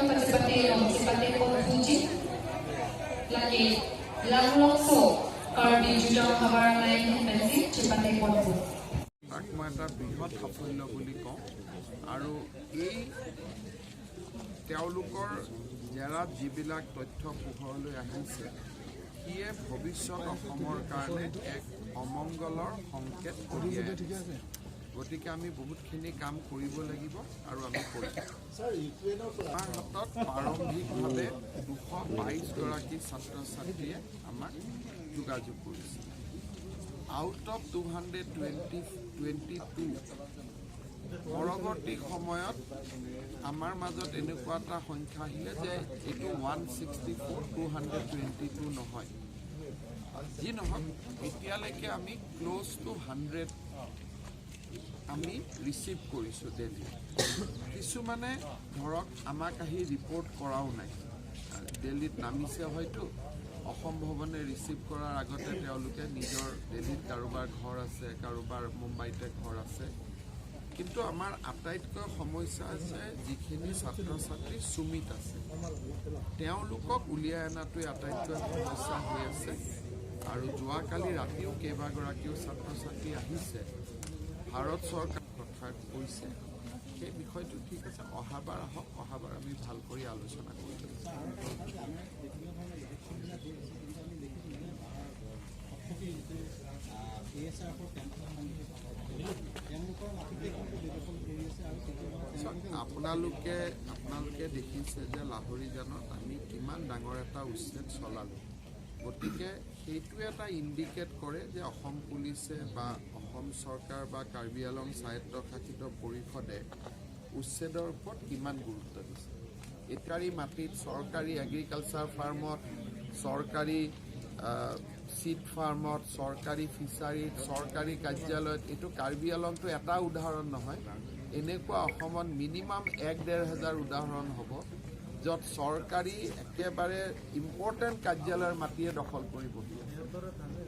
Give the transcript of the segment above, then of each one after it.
Sipate Konfuji, Laki, Anglong so, karbi judang kabarangan Himanta, Sipate Konfu. তাক মই এটা বৃহৎ সাফল্য বুলি কওঁ আৰু এই তেওঁলোকৰ জেৰাত যিবিলাক তথ্য পোহৰলৈ আহিছে সিয়ে ভৱিষ্যত অসমৰ কাৰণে এক অমংগলৰ সংকেত কঢ়িয়াই আনিছে। গতিকে আমি বহুতখিনি কাম কৰিব লাগিব আৰু আমি কৰিম। আমাৰ হাতত প্ৰাৰম্ভিকভাৱে 222গৰাকী ছাত্ৰ ছাত্ৰীয়ে আমাক যোগাযোগ কৰিছে। আউট অফ 222 পৰৱৰ্তী সময়ত আমাৰ মাজত এনেকুৱা এটা সংখ্যা আহিলে যে এইটো 164 222 নহয়। যি নহওক এতিয়ালৈকে আমি ক্ল'জ টু 100 আমি ৰিচিভ কৰিছোঁ দিল্লীত। কিছুমানে ধৰক আমাক আহি ৰিপৰ্ট কৰাও নাই, দিল্লীত নামিছে হয়তো অসম ভৱনে ৰিচিভ কৰাৰ আগতে তেওঁলোকে নিজৰ দিল্লীত কাৰোবাৰ ঘৰ আছে, কাৰোবাৰ মুম্বাইতে ঘৰ আছে। কিন্তু আমাৰ আটাইতকৈ সমস্যা আছে যিখিনি ছাত্ৰ ছাত্ৰী সুমিত আছে তেওঁলোকক উলিয়াই অনাটোৱে আটাইতকৈ সমস্যা হৈ আছে। আৰু যোৱাকালি ৰাতিও কেইবাগৰাকীও ছাত্ৰ ছাত্ৰী আহিছে, ভাৰত চৰকাৰ কথা কৈছে। সেই বিষয়টো ঠিক আছে, অহাবাৰ আহক, অহাবাৰ আমি ভাল কৰি আলোচনা কৰিম। আপোনালোকে দেখিছে যে লাহৰীজানত আমি কিমান ডাঙৰ এটা উচ্ছেদ চলালোঁ। গতিকে সেইটোৱে এটা ইণ্ডিকেট কৰে যে অসম পুলিচে বা অসম চৰকাৰ বা কাৰ্বি আংলং স্বায়ত্তশাসিত পৰিষদে উচ্ছেদৰ ওপৰত কিমান গুৰুত্ব দিছে। চৰকাৰী মাটিত, চৰকাৰী এগ্ৰিকালচাৰ ফাৰ্মত, চৰকাৰী চিড ফাৰ্মত, চৰকাৰী ফিচাৰীত, চৰকাৰী কাৰ্যালয়ত, এইটো কাৰ্বি আংলংটো এটা উদাহৰণ নহয়। এনেকুৱা অসমত মিনিমাম 1-1,500 উদাহৰণ হ'ব য'ত চৰকাৰী একেবাৰে ইম্পৰ্টেণ্ট কাৰ্যালয়ৰ মাটিয়ে দখল কৰি বহি আছে।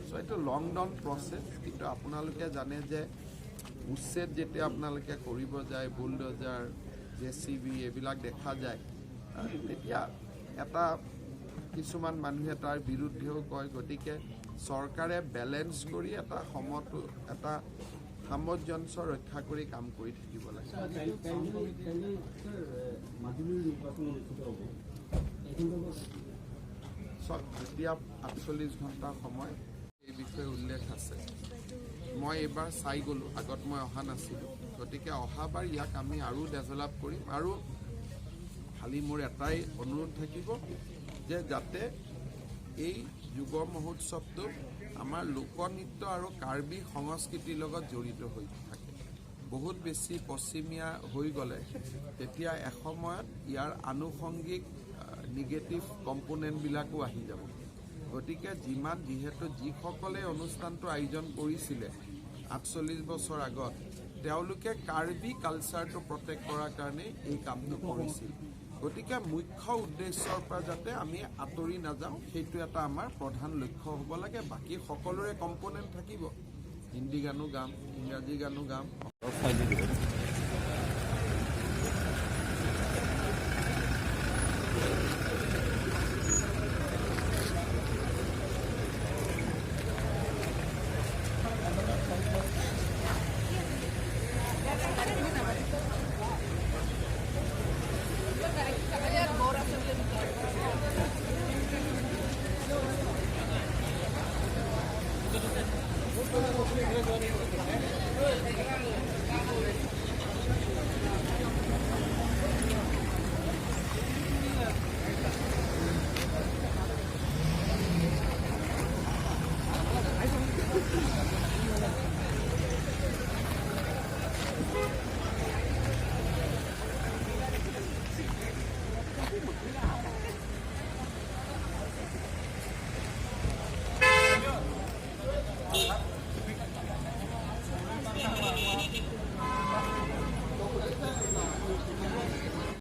চ' এইটো লং ডাউন প্ৰচেছ। কিন্তু আপোনালোকে জানে যে উচ্ছেদ যেতিয়া আপোনালোকে কৰিব যায়, বুলডজাৰ, JCB এইবিলাক দেখা যায়, তেতিয়া এটা কিছুমান মানুহে তাৰ বিৰুদ্ধেও কয়। গতিকে চৰকাৰে বেলেঞ্চ কৰি এটা সামঞ্জস্য ৰক্ষা কৰি কাম কৰি থাকিব লাগে। এতিয়া 48 ঘণ্টা সময় এই বিষয়ে উল্লেখ আছে। মই এইবাৰ চাই গ'লোঁ, আগত মই অহা নাছিলোঁ। গতিকে অহাবাৰ ইয়াক আমি আৰু ডেভেলপ কৰিম। আৰু খালি মোৰ এটাই অনুৰোধ থাকিব যে যাতে এই যুৱ মহোৎসৱটো আমাৰ লোকনৃত্য আৰু কাৰ্বি সংস্কৃতিৰ লগত জড়িত হৈ থাকে। বহুত বেছি পশ্চিমীয়া হৈ গ'লে তেতিয়া এসময়ত ইয়াৰ আনুষংগিক নিগেটিভ কম্পনেণ্টবিলাকো আহি যাব। গতিকে যিহেতু যিসকলে অনুষ্ঠানটো আয়োজন কৰিছিলে 48 বছৰ আগত, তেওঁলোকে কাৰ্বি কালচাৰটো প্ৰটেক্ট কৰাৰ কাৰণে এই কামটো কৰিছিল। গতিকে মুখ্য উদ্দেশ্যৰ পৰা যাতে আমি আঁতৰি নাযাওঁ, সেইটো এটা আমাৰ প্ৰধান লক্ষ্য হ'ব লাগে। বাকী সকলোৰে কম্পনেণ্ট থাকিব, হিন্দী গানো গাম, ইংৰাজী গানো গাম।